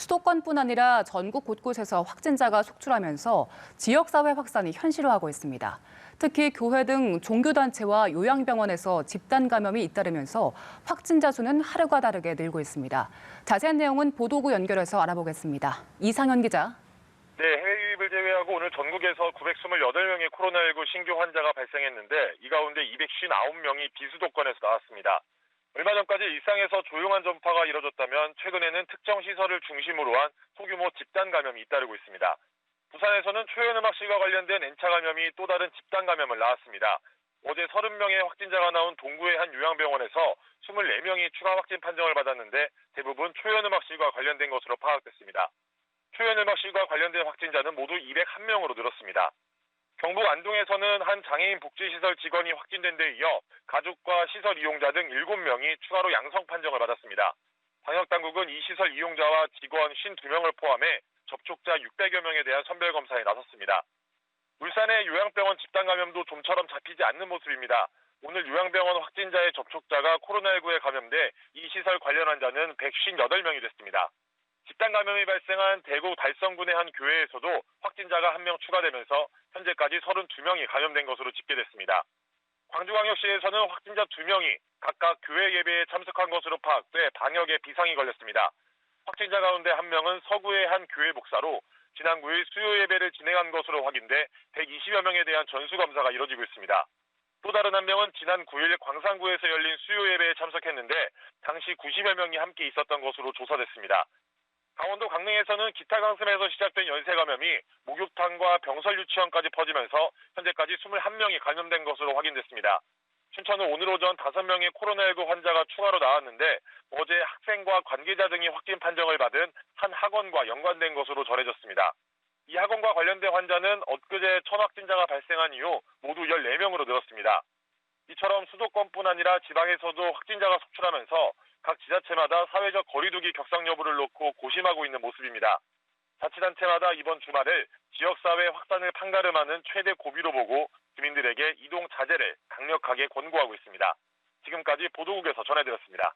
수도권뿐 아니라 전국 곳곳에서 확진자가 속출하면서 지역사회 확산이 현실화하고 있습니다. 특히 교회 등 종교단체와 요양병원에서 집단 감염이 잇따르면서 확진자 수는 하루가 다르게 늘고 있습니다. 자세한 내용은 보도국 연결해서 알아보겠습니다. 이상현 기자. 네, 해외 유입을 제외하고 오늘 전국에서 928명의 코로나19 신규 환자가 발생했는데 이 가운데 259명이 비수도권에서 나왔습니다. 얼마 전까지 일상에서 조용한 전파가 이뤄졌다면 최근에는 특정 시설을 중심으로 한 소규모 집단 감염이 잇따르고 있습니다. 부산에서는 초연음악실과 관련된 N차 감염이 또 다른 집단 감염을 낳았습니다. 어제 30명의 확진자가 나온 동구의 한 요양병원에서 24명이 추가 확진 판정을 받았는데 대부분 초연음악실과 관련된 것으로 파악됐습니다. 초연음악실과 관련된 확진자는 모두 201명으로 늘었습니다. 경북 안동에서는 한 장애인 복지시설 직원이 확진된 데 이어 가족과 시설 이용자 등 7명이 추가로 양성 판정을 받았습니다. 방역당국은 이 시설 이용자와 직원 52명을 포함해 접촉자 600여 명에 대한 선별검사에 나섰습니다. 울산의 요양병원 집단 감염도 좀처럼 잡히지 않는 모습입니다. 오늘 요양병원 확진자의 접촉자가 코로나19에 감염돼 이 시설 관련 환자는 158명이 됐습니다. 집단 감염이 발생한 대구 달성군의 한 교회에서도 확진자가 1명 추가되면서 현재까지 32명이 감염된 것으로 집계됐습니다. 광주광역시에서는 확진자 2명이 각각 교회 예배에 참석한 것으로 파악돼 방역에 비상이 걸렸습니다. 확진자 가운데 1명은 서구의 한 교회 목사로 지난 9일 수요 예배를 진행한 것으로 확인돼 120여 명에 대한 전수검사가 이뤄지고 있습니다. 또 다른 1명은 지난 9일 광산구에서 열린 수요 예배에 참석했는데 당시 90여 명이 함께 있었던 것으로 조사됐습니다. 강원도 강릉에서는 기타 강습에서 시작된 연쇄 감염이 목욕탕과 병설 유치원까지 퍼지면서 현재까지 21명이 감염된 것으로 확인됐습니다. 춘천은 오늘 오전 5명의 코로나19 환자가 추가로 나왔는데 어제 학생과 관계자 등이 확진 판정을 받은 한 학원과 연관된 것으로 전해졌습니다. 이 학원과 관련된 환자는 엊그제 첫 확진자가 발생한 이후 모두 14명으로 늘었습니다. 이처럼 수도권뿐 아니라 지방에서도 확진자가 속출하면서 각 지자체마다 사회적 거리두기 격상 여부를 놓고 고심하고 있는 모습입니다. 자치단체마다 이번 주말을 지역사회 확산을 판가름하는 최대 고비로 보고 주민들에게 이동 자제를 강력하게 권고하고 있습니다. 지금까지 보도국에서 전해드렸습니다.